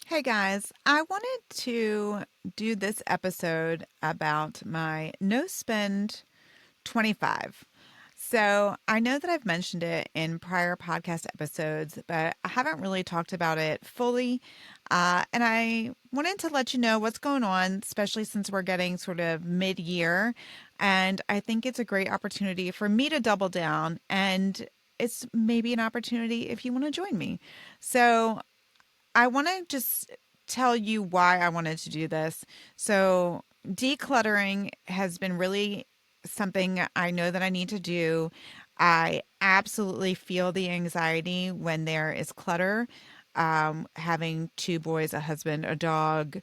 Hey guys, I wanted to do this episode about my no spend 25. So I know that I've mentioned it in prior podcast episodes, but I haven't really talked about it fully. And I wanted to let you know what's going on, especially since we're getting sort of mid year. And I think it's a great opportunity for me to double down. And it's maybe an opportunity if you want to join me. So I want to just tell you why I wanted to do this. So, decluttering has been really something I know that I need to do. I absolutely feel the anxiety when there is clutter. Having two boys, a husband, a dog,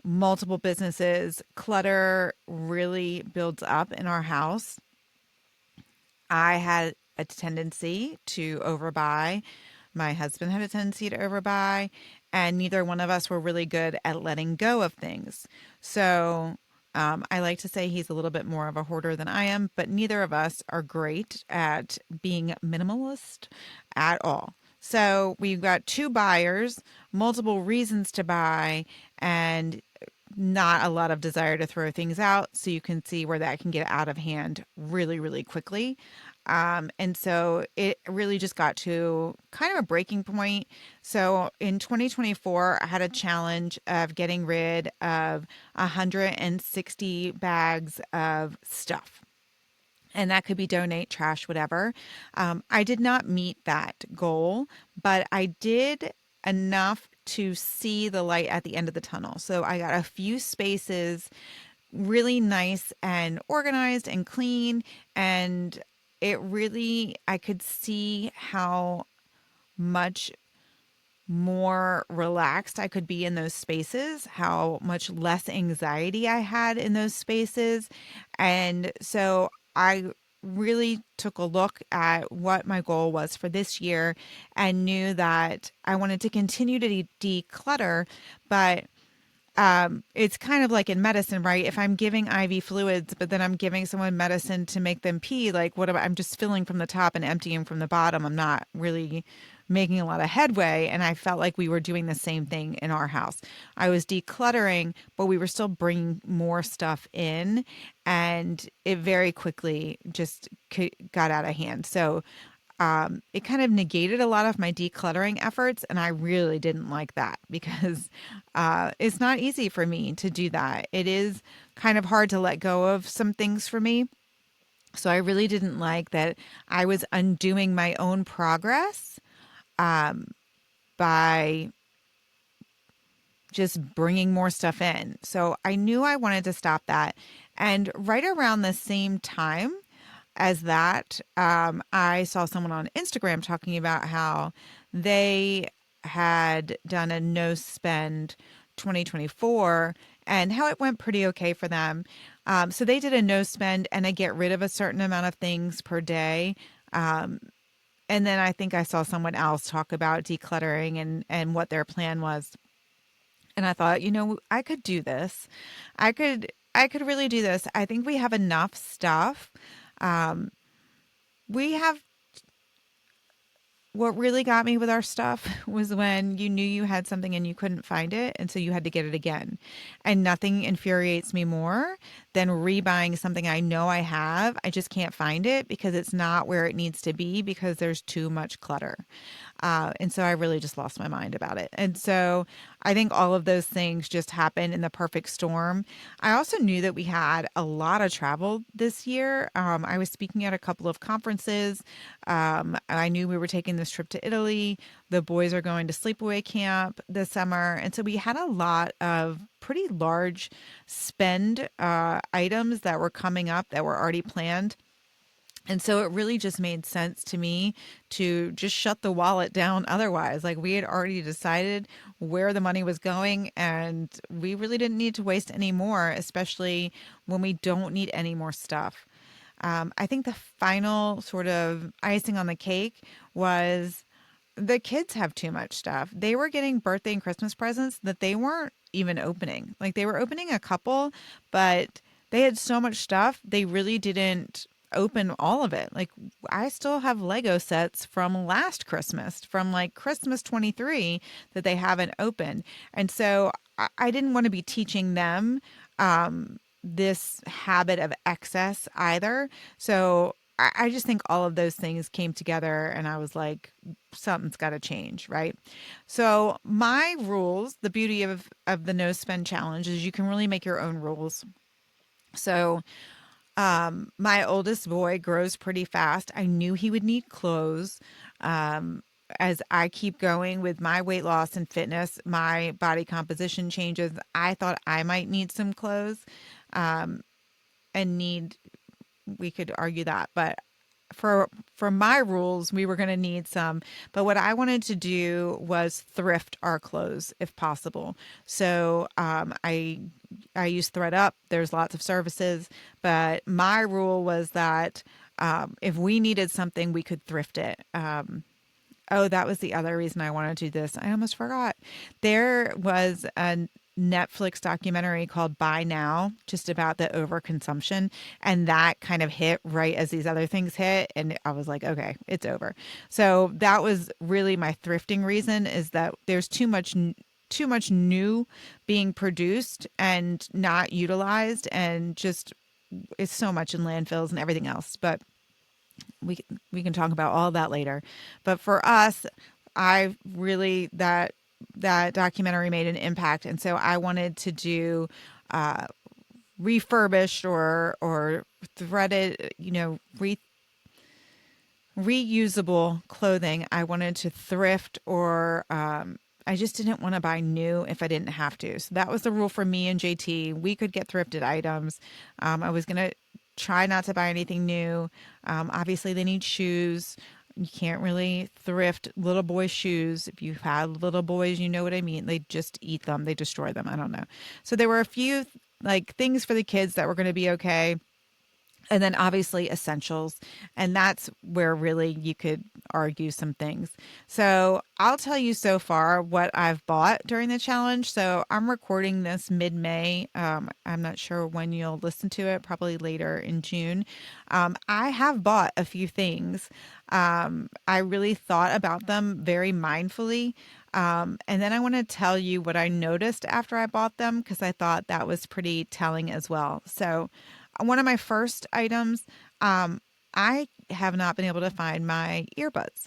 multiple businesses, clutter really builds up in our house. I had a tendency to overbuy. My husband had a tendency to overbuy, and neither one of us were really good at letting go of things. So I like to say he's a little bit more of a hoarder than I am, but neither of us are great at being minimalist at all. So we've got two buyers, multiple reasons to buy, and not a lot of desire to throw things out. So you can see where that can get out of hand really, really quickly. And so it really just got to kind of a breaking point. So in 2024, I had a challenge of getting rid of 160 bags of stuff. And that could be donate, trash, whatever. I did not meet that goal, but I did enough to see the light at the end of the tunnel. So I got a few spaces really nice and organized and clean. And it really, I could see how much more relaxed I could be in those spaces, how much less anxiety I had in those spaces. And so I really took a look at what my goal was for this year and knew that I wanted to continue to declutter, but it's kind of like in medicine, right? If I'm giving IV fluids, but then I'm giving someone medicine to make them pee, like what am I'm just filling from the top and emptying from the bottom. I'm not really making a lot of headway. And I felt like we were doing the same thing in our house. I was decluttering, but we were still bringing more stuff in, and it very quickly just got out of hand. So it kind of negated a lot of my decluttering efforts. And I really didn't like that because it's not easy for me to do that. It is kind of hard to let go of some things for me. So I really didn't like that I was undoing my own progress by just bringing more stuff in. So I knew I wanted to stop that. And right around the same time as that, I saw someone on Instagram talking about how they had done a no spend 2024 and how it went pretty okay for them. So they did a no spend and a get rid of a certain amount of things per day. And then I think I saw someone else talk about decluttering and what their plan was. And I thought, I could do this. I could really do this. I think we have enough stuff. Um, we have What really got me with our stuff was when you knew you had something and you couldn't find it, and so you had to get it again. And nothing infuriates me more than rebuying something I know I have. I just can't find it because it's not where it needs to be because there's too much clutter. And so I really just lost my mind about it. And so I think all of those things just happened in the perfect storm. I also knew that we had a lot of travel this year. I was speaking at a couple of conferences. I knew we were taking this trip to Italy. The boys are going to sleepaway camp this summer. And so we had a lot of pretty large spend items that were coming up that were already planned. And so it really just made sense to me to just shut the wallet down otherwise. Like we had already decided where the money was going, and we really didn't need to waste any more, especially when we don't need any more stuff. I think the final sort of icing on the cake was the kids have too much stuff. They were getting birthday and Christmas presents that they weren't even opening. Like they were opening a couple, but they had so much stuff, they really didn't. open all of it. Like, I still have Lego sets from last Christmas, from like Christmas 23, that they haven't opened. And so I didn't want to be teaching them this habit of excess either. So I just think all of those things came together, and I was like, something's got to change, right? So my rules, the beauty of the no spend challenge is you can really make your own rules. So my oldest boy grows pretty fast. I knew he would need clothes. Um, as I keep going with my weight loss and fitness, my body composition changes. I thought I might need some clothes, and need, we could argue that, but for my rules, we were going to need some. But what I wanted to do was thrift our clothes if possible. So I use ThreadUp. There's lots of services, but my rule was that if we needed something, we could thrift it. Oh, that was the other reason I wanted to do this. I almost forgot. There was a Netflix documentary called Buy Now, just about the overconsumption. And that kind of hit right as these other things hit. And I was like, okay, it's over. So that was really my thrifting reason, is that there's too much new being produced and not utilized, and just it's so much in landfills and everything else. But we can talk about all that later. But for us, I really that documentary made an impact, and so I wanted to do refurbished or threaded, reusable clothing. I wanted to thrift, or I just didn't want to buy new if I didn't have to. So that was the rule for me and JT. We could get thrifted items. I was going to try not to buy anything new. Obviously, they need shoes. You can't really thrift little boys' shoes. If you've had little boys, you know what I mean. They just eat them. They destroy them. I don't know. So there were a few like things for the kids that were going to be okay, and then obviously essentials. And that's where really you could argue some things. So I'll tell you so far what I've bought during the challenge. So I'm recording this mid-May. I'm not sure when you'll listen to it, probably later in June. I have bought a few things. I really thought about them very mindfully. And then I want to tell you what I noticed after I bought them, because I thought that was pretty telling as well. So one of my first items, I have not been able to find my earbuds.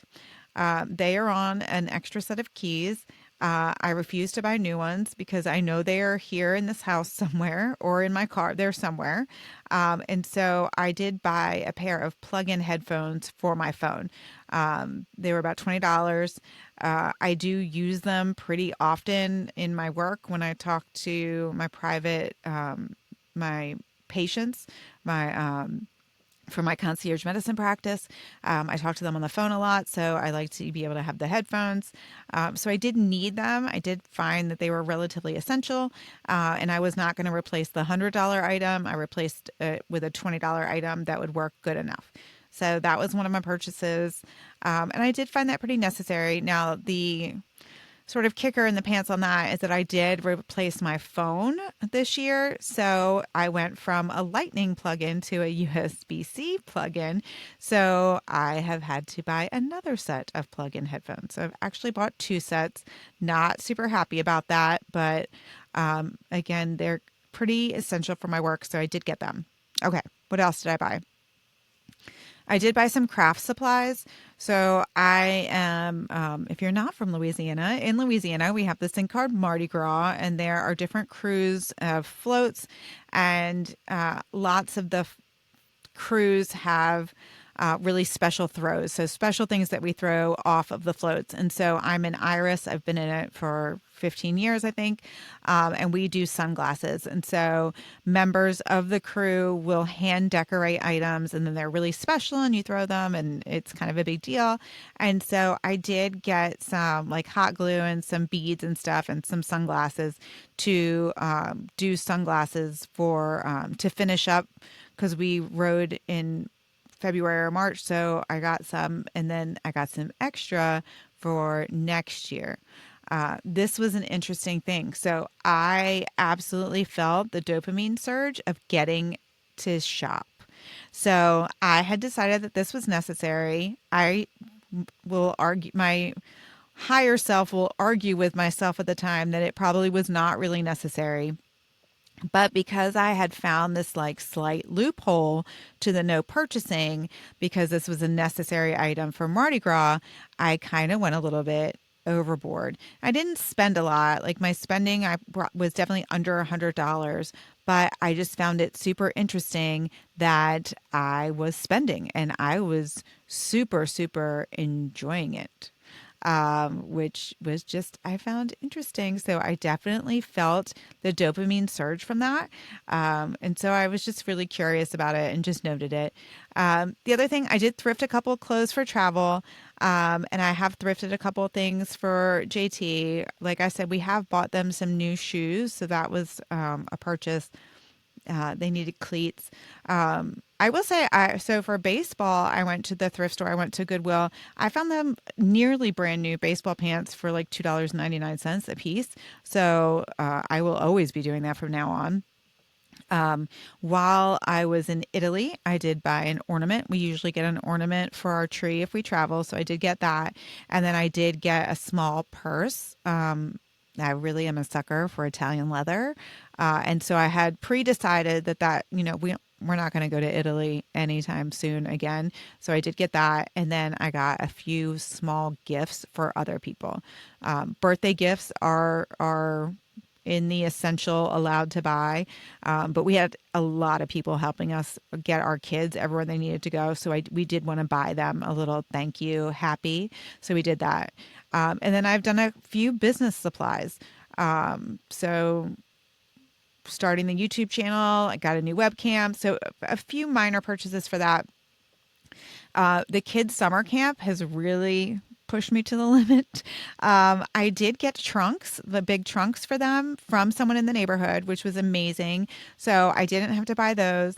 They are on an extra set of keys. I refuse to buy new ones because I know they are here in this house somewhere, or in my car. They're somewhere. And so I did buy a pair of plug-in headphones for my phone. They were about $20. I do use them pretty often in my work when I talk to my private, my patients, my for my concierge medicine practice. I talk to them on the phone a lot, so I like to be able to have the headphones. So I did need them. I did find that they were relatively essential, and I was not going to replace the $100 item. I replaced it with a $20 item that would work good enough. So that was one of my purchases, and I did find that pretty necessary. Now, the sort of kicker in the pants on that is that I did replace my phone this year. So I went from a lightning plug-in to a USB-C plug-in. So I have had to buy another set of plug-in headphones. So I've actually bought two sets. Not super happy about that, but again, they're pretty essential for my work. So I did get them. Okay, what else did I buy? I did buy some craft supplies. So I am, if you're not from Louisiana, in Louisiana, we have this thing called Mardi Gras, and there are different crews of floats, and lots of the crews have really special throws. So special things that we throw off of the floats. And so I'm an Iris. I've been in it for 15 years, I think. And we do sunglasses. And so members of the crew will hand decorate items, and then they're really special and you throw them, and it's kind of a big deal. And so I did get some like hot glue and some beads and stuff and some sunglasses to do sunglasses for to finish up, because we rode in February or March. So I got some, and then I got some extra for next year. This was an interesting thing. So I absolutely felt the dopamine surge of getting to shop. So I had decided that this was necessary. I will argue, my higher self will argue with myself at the time that it probably was not really necessary. But because I had found this like slight loophole to the no purchasing, because this was a necessary item for Mardi Gras, I kind of went a little bit overboard. I didn't spend a lot. Like my spending was definitely under $100, but I just found it super interesting that I was spending and I was super, super enjoying it, which was just, I found interesting. So I definitely felt the dopamine surge from that. And so I was just really curious about it and just noted it. The other thing, I did thrift a couple of clothes for travel. And I have thrifted a couple of things for JT. Like I said, we have bought them some new shoes. So that was a purchase. They needed cleats. I will say, so for baseball, I went to the thrift store. I went to Goodwill. I found them nearly brand new baseball pants for like $2.99 a piece. So I will always be doing that from now on. While I was in Italy, I did buy an ornament. We usually get an ornament for our tree if we travel, so I did get that. And then I did get a small purse. I really am a sucker for Italian leather. And so I had pre-decided that, we're not going to go to Italy anytime soon again. So I did get that. And then I got a few small gifts for other people. Birthday gifts are in the essential allowed to buy. But we had a lot of people helping us get our kids everywhere they needed to go. So we did want to buy them a little thank you, happy. So we did that. And then I've done a few business supplies. So starting the YouTube channel, I got a new webcam. So a few minor purchases for that. The kids' summer camp has really pushed me to the limit. I did get trunks, the big trunks for them from someone in the neighborhood, which was amazing. So I didn't have to buy those.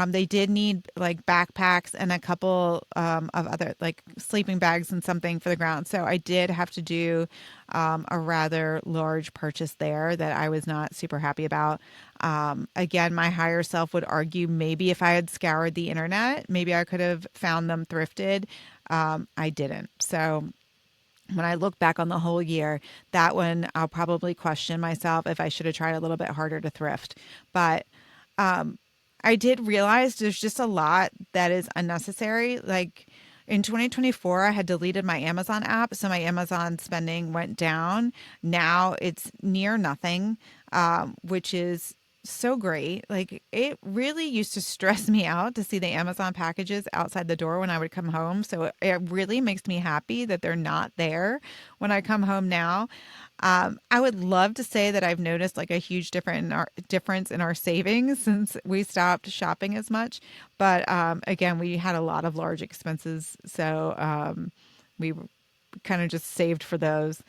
They did need like backpacks and a couple of other like sleeping bags and something for the ground. So I did have to do a rather large purchase there that I was not super happy about. Again, my higher self would argue maybe if I had scoured the internet, maybe I could have found them thrifted. I didn't. So when I look back on the whole year, that one I'll probably question myself if I should have tried a little bit harder to thrift. But I did realize there's just a lot that is unnecessary. Like in 2024, I had deleted my Amazon app, so my Amazon spending went down. Now it's near nothing, which is so great. Like it really used to stress me out to see the Amazon packages outside the door when I would come home. So it really makes me happy that they're not there when I come home now. I would love to say that I've noticed like a huge difference in our savings since we stopped shopping as much. But again, we had a lot of large expenses, so we kind of just saved for those.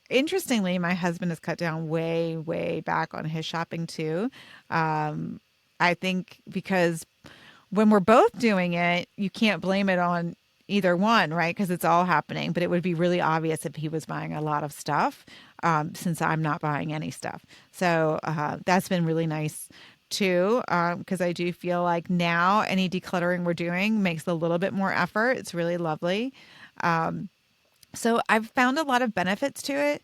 Interestingly, my husband has cut down way, way back on his shopping too. I think because when we're both doing it, you can't blame it on either one, right? Because it's all happening. But it would be really obvious if he was buying a lot of stuff, since I'm not buying any stuff. So that's been really nice too, because I do feel like now any decluttering we're doing makes a little bit more effort. It's really lovely. So I've found a lot of benefits to it.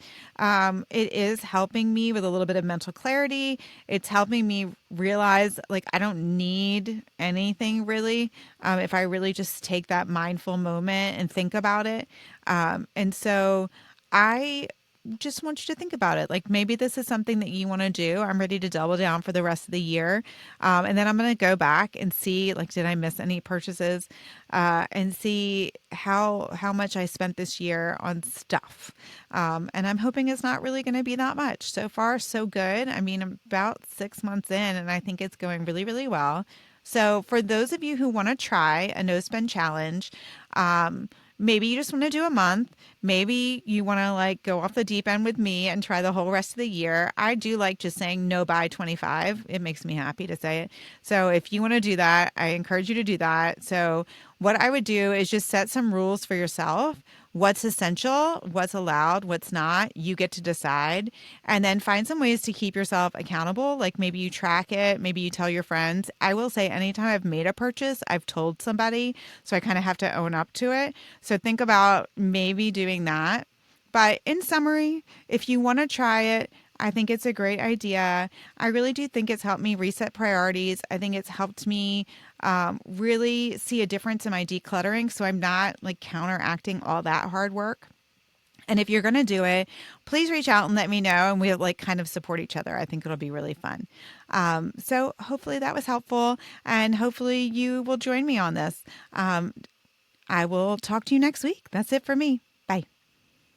It is helping me with a little bit of mental clarity. It's helping me realize like I don't need anything really, if I really just take that mindful moment and think about it. And so I just want you to think about it. Like maybe this is something that you want to do. I'm ready to double down for the rest of the year. And then I'm going to go back and see, like, did I miss any purchases, and see how much I spent this year on stuff. And I'm hoping it's not really going to be that much. So far, so good. I mean, I'm about 6 months in, and I think it's going really, really well. So for those of you who want to try a no spend challenge, maybe you just want to do a month. Maybe you want to like go off the deep end with me and try the whole rest of the year. I do like just saying no buy 25. It makes me happy to say it. So if you want to do that, I encourage you to do that. So what I would do is just set some rules for yourself. what's essential, what's allowed, what's not. You get to decide, and then find some ways to keep yourself accountable. Like maybe you track it, maybe you tell your friends. I will say anytime I've made a purchase, I've told somebody, so I kind of have to own up to it. So think about maybe doing that. But in summary, if you want to try it, I think it's a great idea. I really do think it's helped me reset priorities. I think it's helped me really see a difference in my decluttering. So I'm not like counteracting all that hard work. And if you're going to do it, please reach out and let me know, and we'll like kind of support each other. I think it'll be really fun. So hopefully that was helpful, and hopefully you will join me on this. I will talk to you next week. That's it for me.